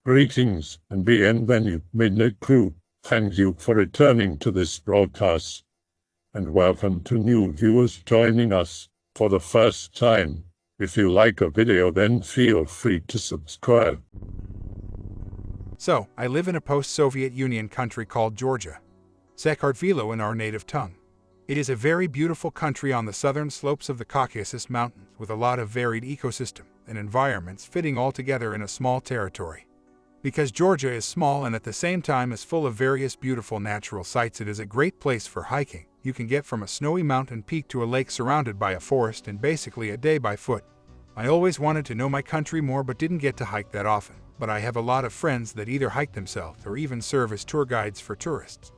Greetings and bienvenue, Midnight Crew. Thank you for returning to this broadcast. And welcome to new viewers joining us for the first time. If you like a video, then feel free to subscribe. So, I live in a post-Soviet Union country called Georgia. Sakartvelo in our native tongue. It is a very beautiful country on the southern slopes of the Caucasus Mountains with a lot of varied ecosystem and environments fitting all together in a small territory. Because Georgia is small and at the same time is full of various beautiful natural sights, it is a great place for hiking. You can get from a snowy mountain peak to a lake surrounded by a forest in basically a day by foot. I always wanted to know my country more but didn't get to hike that often, but I have a lot of friends that either hike themselves or even serve as tour guides for tourists.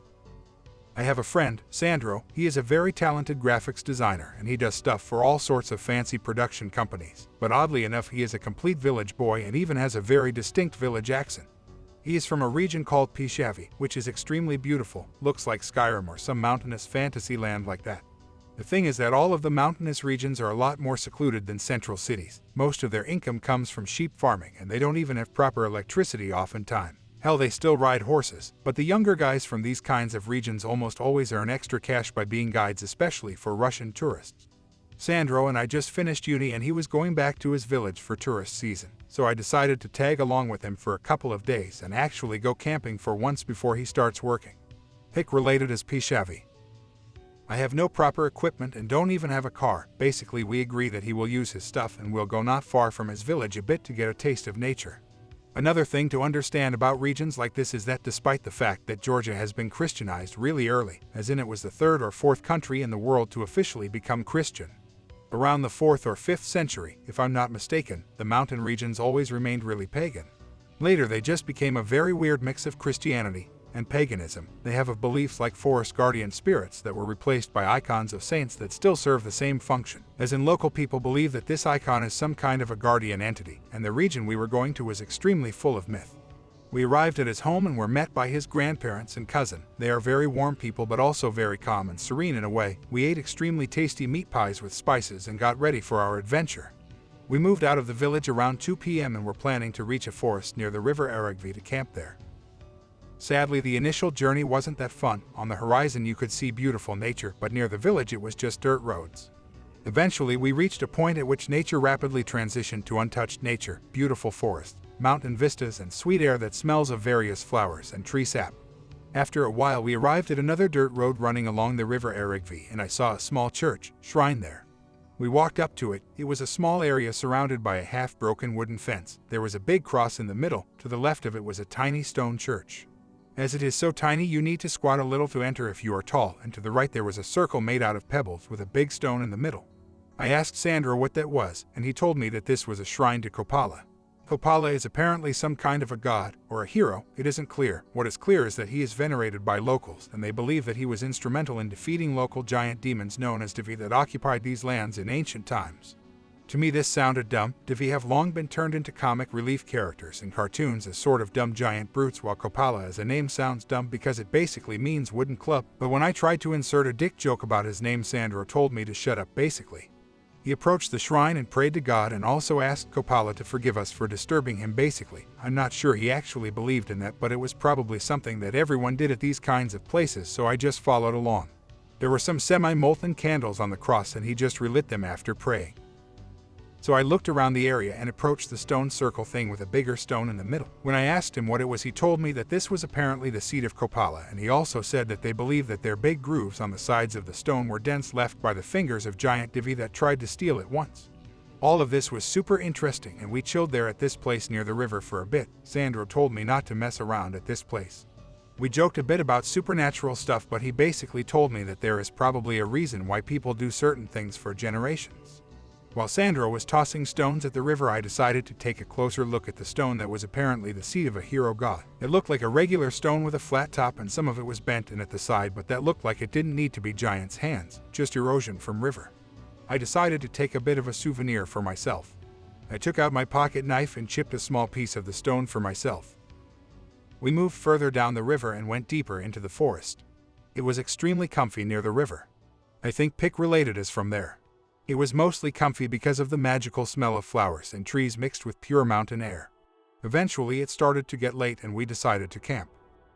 I have a friend, Sandro. He is a very talented graphics designer and he does stuff for all sorts of fancy production companies. But oddly enough, he is a complete village boy and even has a very distinct village accent. He is from a region called Pshavi, which is extremely beautiful, looks like Skyrim or some mountainous fantasy land like that. The thing is that all of the mountainous regions are a lot more secluded than central cities. Most of their income comes from sheep farming and they don't even have proper electricity oftentimes. Hell, they still ride horses, but the younger guys from these kinds of regions almost always earn extra cash by being guides, especially for Russian tourists. Sandro and I just finished uni and he was going back to his village for tourist season, so I decided to tag along with him for a couple of days and actually go camping for once before he starts working. Pick related as Pshavi. I have no proper equipment and don't even have a car. Basically, we agree that he will use his stuff and we'll go not far from his village a bit to get a taste of nature. Another thing to understand about regions like this is that despite the fact that Georgia has been Christianized really early, as in it was the third or fourth country in the world to officially become Christian. Around the 4th or 5th century, if I'm not mistaken, the mountain regions always remained really pagan. Later they just became a very weird mix of Christianity and paganism. They have beliefs like forest guardian spirits that were replaced by icons of saints that still serve the same function. As in, local people believe that this icon is some kind of a guardian entity, and the region we were going to was extremely full of myth. We arrived at his home and were met by his grandparents and cousin. They are very warm people but also very calm and serene in a way. We ate extremely tasty meat pies with spices and got ready for our adventure. We moved out of the village around 2 p.m. and were planning to reach a forest near the river Aragvi to camp there. Sadly, the initial journey wasn't that fun. On the horizon you could see beautiful nature, but near the village it was just dirt roads. Eventually we reached a point at which nature rapidly transitioned to untouched nature, beautiful forests, mountain vistas and sweet air that smells of various flowers and tree sap. After a while we arrived at another dirt road running along the river Aragvi and I saw a small church, shrine there. We walked up to it. It was a small area surrounded by a half-broken wooden fence. There was a big cross in the middle. To the left of it was a tiny stone church. As it is so tiny you need to squat a little to enter if you are tall, and to the right there was a circle made out of pebbles with a big stone in the middle. I asked Sandro what that was, and he told me that this was a shrine to Kopala. Kopala is apparently some kind of a god, or a hero. It isn't clear. What is clear is that he is venerated by locals, and they believe that he was instrumental in defeating local giant demons known as Devi that occupied these lands in ancient times. To me this sounded dumb. Devi have long been turned into comic relief characters in cartoons as sort of dumb giant brutes, while Kopala as a name sounds dumb because it basically means wooden club. But when I tried to insert a dick joke about his name, Sandro told me to shut up basically. He approached the shrine and prayed to God and also asked Kopala to forgive us for disturbing him basically. I'm not sure he actually believed in that, but it was probably something that everyone did at these kinds of places, so I just followed along. There were some semi-molten candles on the cross and he just relit them after praying. So I looked around the area and approached the stone circle thing with a bigger stone in the middle. When I asked him what it was, he told me that this was apparently the seat of Kopala, and he also said that they believe that their big grooves on the sides of the stone were dents left by the fingers of giant Devi that tried to steal it once. All of this was super interesting and we chilled there at this place near the river for a bit. Sandro told me not to mess around at this place. We joked a bit about supernatural stuff, but he basically told me that there is probably a reason why people do certain things for generations. While Sandro was tossing stones at the river, I decided to take a closer look at the stone that was apparently the seat of a hero god. It looked like a regular stone with a flat top and some of it was bent in at the side, but that looked like it didn't need to be giant's hands, just erosion from river. I decided to take a bit of a souvenir for myself. I took out my pocket knife and chipped a small piece of the stone for myself. We moved further down the river and went deeper into the forest. It was extremely comfy near the river. I think Pick related is from there. It was mostly comfy because of the magical smell of flowers and trees mixed with pure mountain air. Eventually it started to get late and we decided to camp.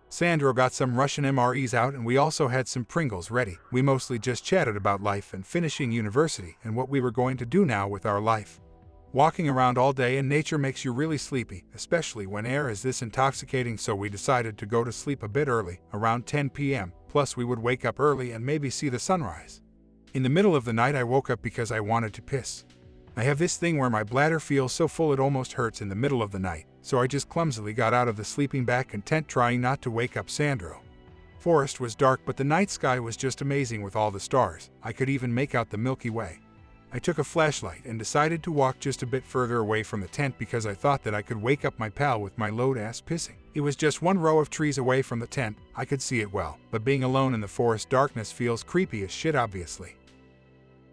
Sandro got some Russian MREs out and we also had some Pringles ready. We mostly just chatted about life and finishing university and what we were going to do now with our life. Walking around all day in nature makes you really sleepy, especially when air is this intoxicating, so we decided to go to sleep a bit early, around 10 p.m., plus we would wake up early and maybe see the sunrise. In the middle of the night I woke up because I wanted to piss. I have this thing where my bladder feels so full it almost hurts in the middle of the night, so I just clumsily got out of the sleeping bag content trying not to wake up Sandro. Forest was dark but the night sky was just amazing with all the stars. I could even make out the Milky Way. I took a flashlight and decided to walk just a bit further away from the tent because I thought that I could wake up my pal with my loud-ass pissing. It was just one row of trees away from the tent, I could see it well, but being alone in the forest darkness feels creepy as shit obviously.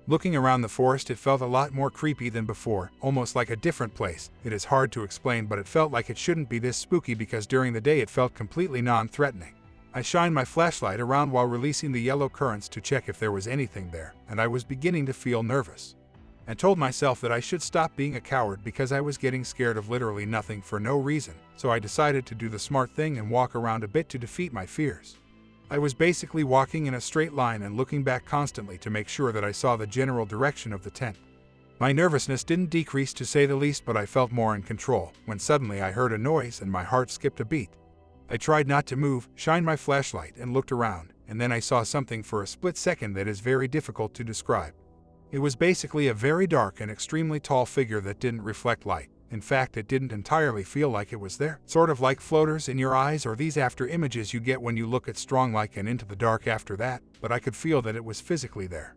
Looking around the forest it felt a lot more creepy than before, almost like a different place. It is hard to explain but it felt like it shouldn't be this spooky because during the day it felt completely non-threatening. I shined my flashlight around while releasing the yellow currents to check if there was anything there, and I was beginning to feel nervous. I told myself that I should stop being a coward because I was getting scared of literally nothing for no reason, so I decided to do the smart thing and walk around a bit to defeat my fears. I was basically walking in a straight line and looking back constantly to make sure that I saw the general direction of the tent. My nervousness didn't decrease to say the least, but I felt more in control, when suddenly I heard a noise and my heart skipped a beat. I tried not to move, shined my flashlight and looked around, and then I saw something for a split second that is very difficult to describe. It was basically a very dark and extremely tall figure that didn't reflect light. In fact, it didn't entirely feel like it was there. Sort of like floaters in your eyes or these after images you get when you look at strong light and into the dark after that, but I could feel that it was physically there.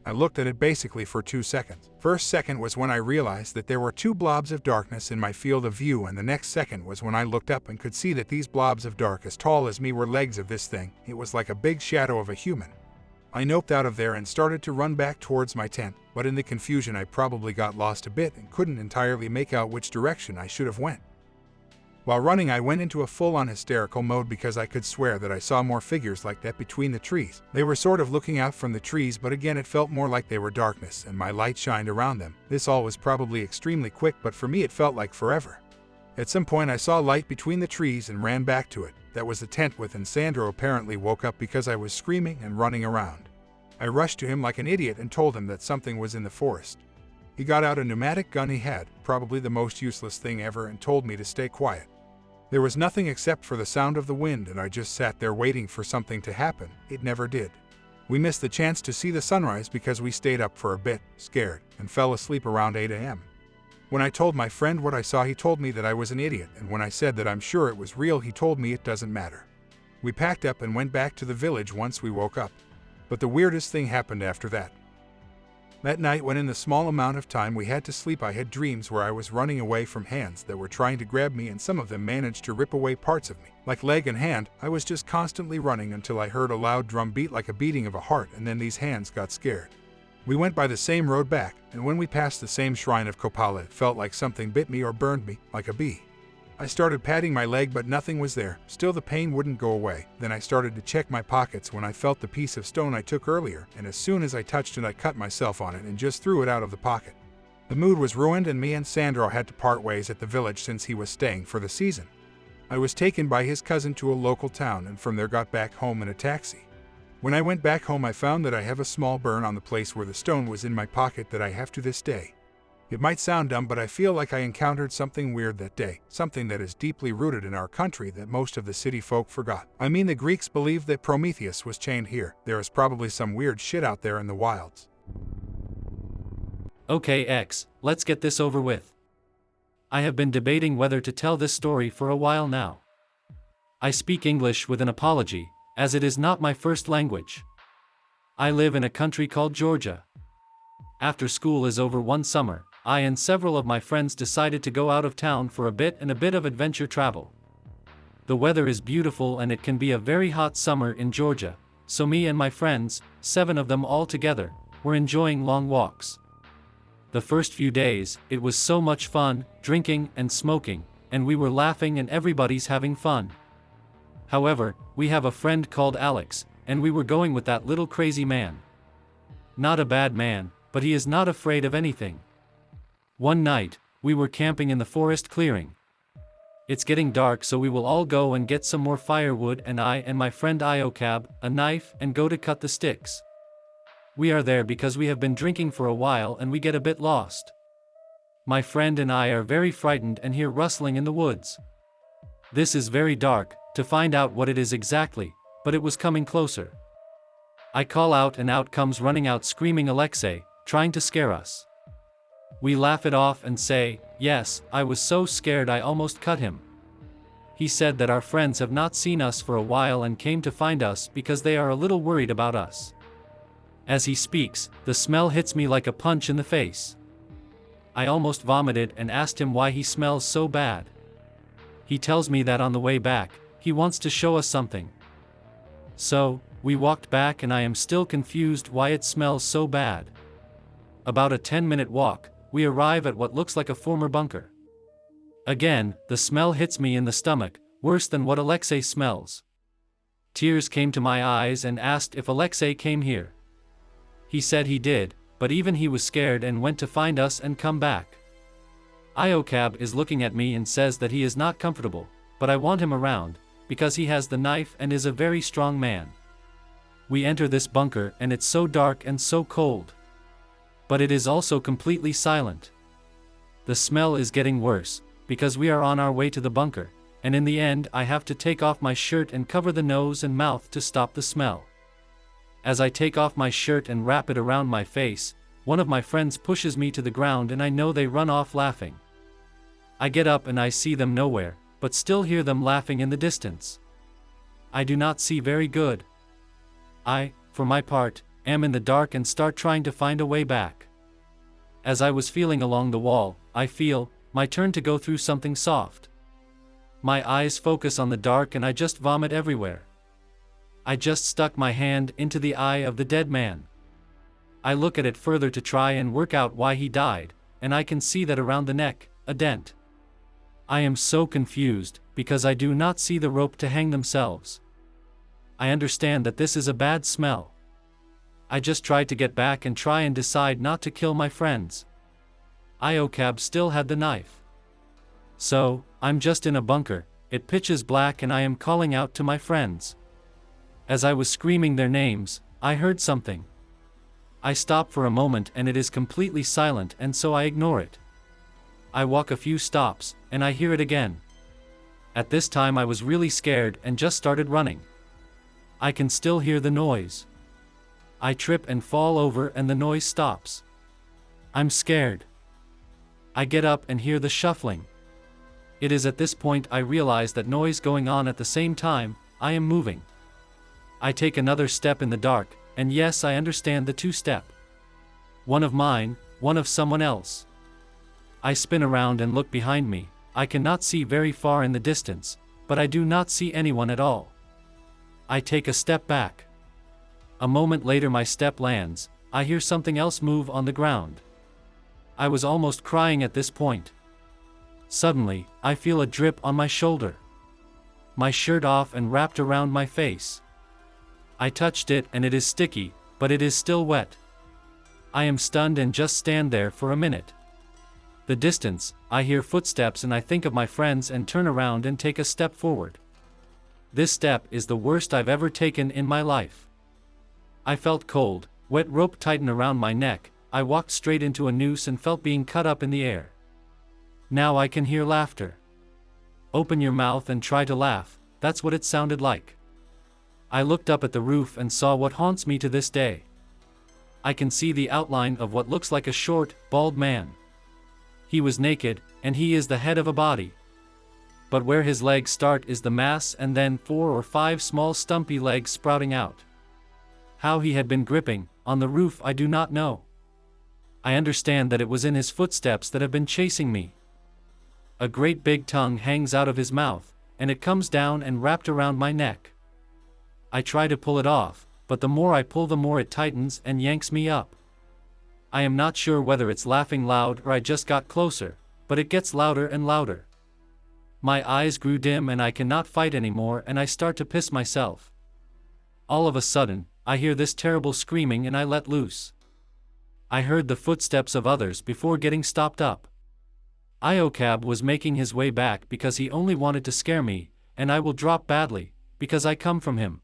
I looked at it basically for 2 seconds. First second was when I realized that there were 2 blobs of darkness in my field of view, and the next second was when I looked up and could see that these blobs of dark as tall as me were legs of this thing. It was like a big shadow of a human. I noped out of there and started to run back towards my tent, but in the confusion I probably got lost a bit and couldn't entirely make out which direction I should have went. While running I went into a full-on hysterical mode because I could swear that I saw more figures like that between the trees. They were sort of looking out from the trees, but again it felt more like they were darkness and my light shined around them. This all was probably extremely quick, but for me it felt like forever. At some point I saw light between the trees and ran back to it. That was the tent with, and Sandro apparently woke up because I was screaming and running around. I rushed to him like an idiot and told him that something was in the forest. He got out a pneumatic gun he had, probably the most useless thing ever, and told me to stay quiet. There was nothing except for the sound of the wind, and I just sat there waiting for something to happen. It never did. We missed the chance to see the sunrise because we stayed up for a bit, scared, and fell asleep around 8 a.m. When I told my friend what I saw, he told me that I was an idiot, and when I said that I'm sure it was real, he told me it doesn't matter. We packed up and went back to the village once we woke up. But the weirdest thing happened after that. That night, when in the small amount of time we had to sleep, I had dreams where I was running away from hands that were trying to grab me, and some of them managed to rip away parts of me. Like leg and hand, I was just constantly running until I heard a loud drum beat like a beating of a heart, and then these hands got scared. We went by the same road back, and when we passed the same shrine of Kopala, it felt like something bit me or burned me, like a bee. I started patting my leg, but nothing was there. Still the pain wouldn't go away. Then I started to check my pockets when I felt the piece of stone I took earlier, and as soon as I touched it I cut myself on it and just threw it out of the pocket. The mood was ruined, and me and Sandro had to part ways at the village since he was staying for the season. I was taken by his cousin to a local town, and from there got back home in a taxi. When I went back home I found that I have a small burn on the place where the stone was in my pocket that I have to this day. It might sound dumb, but I feel like I encountered something weird that day, something that is deeply rooted in our country that most of the city folk forgot. I mean, the Greeks believed that Prometheus was chained here. There is probably some weird shit out there in the wilds. Okay X, let's get this over with. I have been debating whether to tell this story for a while now. I speak English with an apology, as it is not my first language. I live in a country called Georgia. After school is over one summer, I and several of my friends decided to go out of town for a bit of adventure travel. The weather is beautiful and it can be a very hot summer in Georgia, so me and my friends, 7 of them all together, were enjoying long walks. The first few days, it was so much fun, drinking and smoking, and we were laughing and everybody's having fun. However, we have a friend called Alex, and we were going with that little crazy man. Not a bad man, but he is not afraid of anything. One night, we were camping in the forest clearing. It's getting dark, so we will all go and get some more firewood, and I and my friend Iocab, a knife, and go to cut the sticks. We are there because we have been drinking for a while and we get a bit lost. My friend and I are very frightened and hear rustling in the woods. This is very dark to find out what it is exactly, but it was coming closer. I call out and out comes running out screaming Alexei, trying to scare us. We laugh it off and say, yes, I was so scared I almost cut him. He said that our friends have not seen us for a while and came to find us because they are a little worried about us. As he speaks, the smell hits me like a punch in the face. I almost vomited and asked him why he smells so bad. He tells me that on the way back, he wants to show us something. So, we walked back and I am still confused why it smells so bad. About a 10-minute walk, we arrive at what looks like a former bunker. Again, the smell hits me in the stomach, worse than what Alexei smells. Tears came to my eyes and asked if Alexei came here. He said he did, but even he was scared and went to find us and come back. Iocab is looking at me and says that he is not comfortable, but I want him around, because he has the knife and is a very strong man. We enter this bunker and it's so dark and so cold. But it is also completely silent. The smell is getting worse, because we are on our way to the bunker, and in the end I have to take off my shirt and cover the nose and mouth to stop the smell. As I take off my shirt and wrap it around my face, one of my friends pushes me to the ground and I know they run off laughing. I get up and I see them nowhere, but still hear them laughing in the distance. I do not see very good. I, for my part, am in the dark and start trying to find a way back. As I was feeling along the wall, I feel my turn to go through something soft. My eyes focus on the dark and I just vomit everywhere. I just stuck my hand into the eye of the dead man. I look at it further to try and work out why he died, and I can see that around the neck, a dent. I am so confused, because I do not see the rope to hang themselves. I understand that this is a bad smell. I just tried to get back and try and decide not to kill my friends. Iocab still had the knife. So, I'm just in a bunker, it pitches black and I am calling out to my friends. As I was screaming their names, I heard something. I stop for a moment and it is completely silent and so I ignore it. I walk a few stops, and I hear it again. At this time I was really scared and just started running. I can still hear the noise. I trip and fall over and the noise stops. I'm scared. I get up and hear the shuffling. It is at this point I realize that noise going on at the same time, I am moving. I take another step in the dark, and yes, I understand the two-step. One of mine, one of someone else. I spin around and look behind me. I cannot see very far in the distance, but I do not see anyone at all. I take a step back. A moment later my step lands, I hear something else move on the ground. I was almost crying at this point. Suddenly, I feel a drip on my shoulder. My shirt off and wrapped around my face. I touched it and it is sticky, but it is still wet. I am stunned and just stand there for a minute. The distance, I hear footsteps and I think of my friends and turn around and take a step forward. This step is the worst I've ever taken in my life. I felt cold, wet rope tighten around my neck, I walked straight into a noose and felt being cut up in the air. Now I can hear laughter. Open your mouth and try to laugh, that's what it sounded like. I looked up at the roof and saw what haunts me to this day. I can see the outline of what looks like a short, bald man. He was naked, and he is the head of a body. But where his legs start is the mass and then 4 or 5 small stumpy legs sprouting out. How he had been gripping on the roof I do not know. I understand that it was in his footsteps that have been chasing me. A great big tongue hangs out of his mouth, and it comes down and wrapped around my neck. I try to pull it off, but the more I pull the more it tightens and yanks me up. I am not sure whether it's laughing loud or I just got closer, but it gets louder and louder. My eyes grew dim and I cannot fight anymore and I start to piss myself. All of a sudden, I hear this terrible screaming and I let loose. I heard the footsteps of others before getting stopped up. Iocab was making his way back because he only wanted to scare me, and I will drop badly, because I come from him.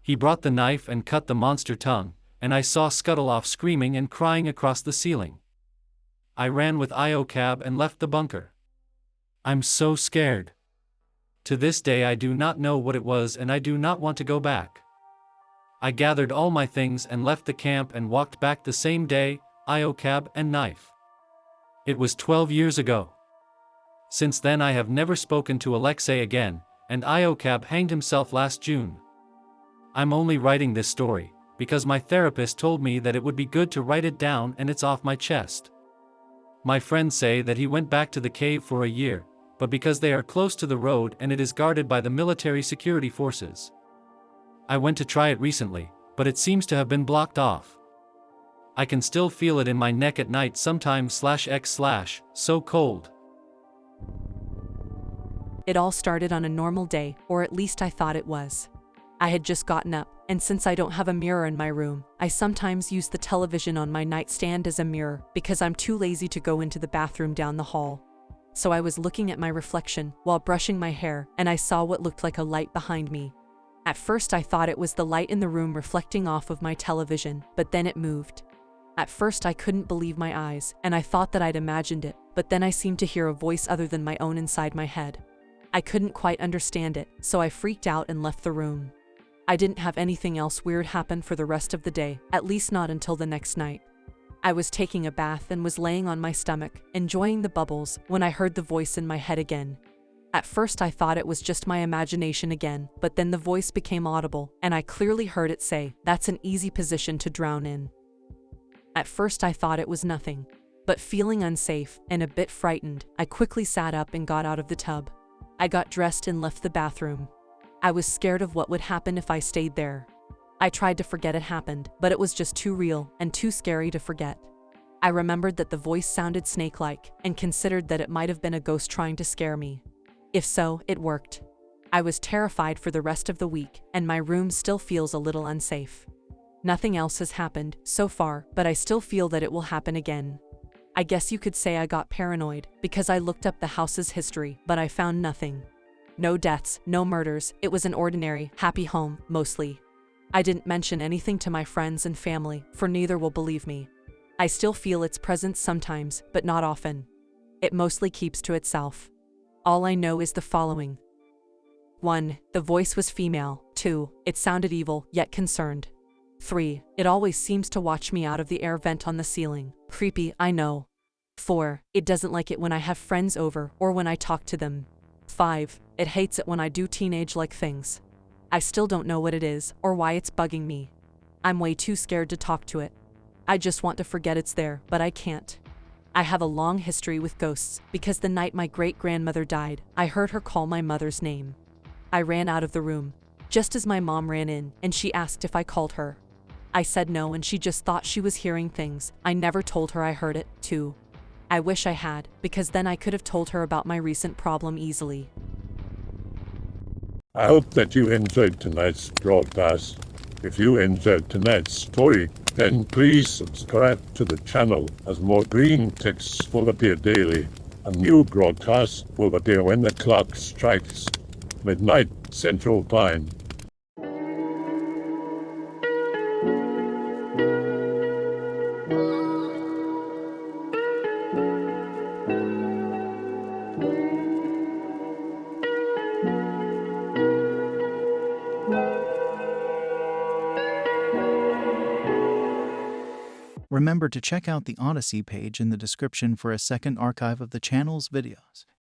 He brought the knife and cut the monster tongue, and I saw scuttle off screaming and crying across the ceiling. I ran with Iocab and left the bunker. I'm so scared. To this day I do not know what it was and I do not want to go back. I gathered all my things and left the camp and walked back the same day, Iocab and knife. It was 12 years ago. Since then I have never spoken to Alexei again, and Iocab hanged himself last June. I'm only writing this story, because my therapist told me that it would be good to write it down and it's off my chest. My friends say that he went back to the cave for a year, but because they are close to the road and it is guarded by the military security forces. I went to try it recently, but it seems to have been blocked off. I can still feel it in my neck at night sometimes /x/ so cold. It all started on a normal day, or at least I thought it was. I had just gotten up, and since I don't have a mirror in my room, I sometimes use the television on my nightstand as a mirror because I'm too lazy to go into the bathroom down the hall. So I was looking at my reflection while brushing my hair, and I saw what looked like a light behind me. At first I thought it was the light in the room reflecting off of my television, but then it moved. At first I couldn't believe my eyes, and I thought that I'd imagined it, but then I seemed to hear a voice other than my own inside my head. I couldn't quite understand it, so I freaked out and left the room. I didn't have anything else weird happen for the rest of the day, at least not until the next night. I was taking a bath and was laying on my stomach, enjoying the bubbles, when I heard the voice in my head again. At first I thought it was just my imagination again, but then the voice became audible, and I clearly heard it say, "That's an easy position to drown in." At first I thought it was nothing, but feeling unsafe and a bit frightened, I quickly sat up and got out of the tub. I got dressed and left the bathroom. I was scared of what would happen if I stayed there. I tried to forget it happened, but it was just too real and too scary to forget. I remembered that the voice sounded snake-like and considered that it might have been a ghost trying to scare me. If so, it worked. I was terrified for the rest of the week, and my room still feels a little unsafe. Nothing else has happened so far, but I still feel that it will happen again. I guess you could say I got paranoid because I looked up the house's history, but I found nothing. No deaths, no murders. It was an ordinary, happy home, mostly. I didn't mention anything to my friends and family, for neither will believe me. I still feel its presence sometimes, but not often. It mostly keeps to itself. All I know is the following. 1. The voice was female. 2. It sounded evil, yet concerned. 3. It always seems to watch me out of the air vent on the ceiling. Creepy, I know. 4. It doesn't like it when I have friends over or when I talk to them. 5. It hates it when I do teenage-like things. I still don't know what it is or why it's bugging me. I'm way too scared to talk to it. I just want to forget it's there, but I can't. I have a long history with ghosts because the night my great-grandmother died, I heard her call my mother's name. I ran out of the room, just as my mom ran in, and she asked if I called her. I said no, and she just thought she was hearing things. I never told her I heard it, too. I wish I had, because then I could have told her about my recent problem easily. I hope that you enjoyed tonight's broadcast. If you enjoyed tonight's story, then please subscribe to the channel as more green texts will appear daily. A new broadcast will appear when the clock strikes midnight Central Time. Remember to check out the Odyssey page in the description for a second archive of the channel's videos.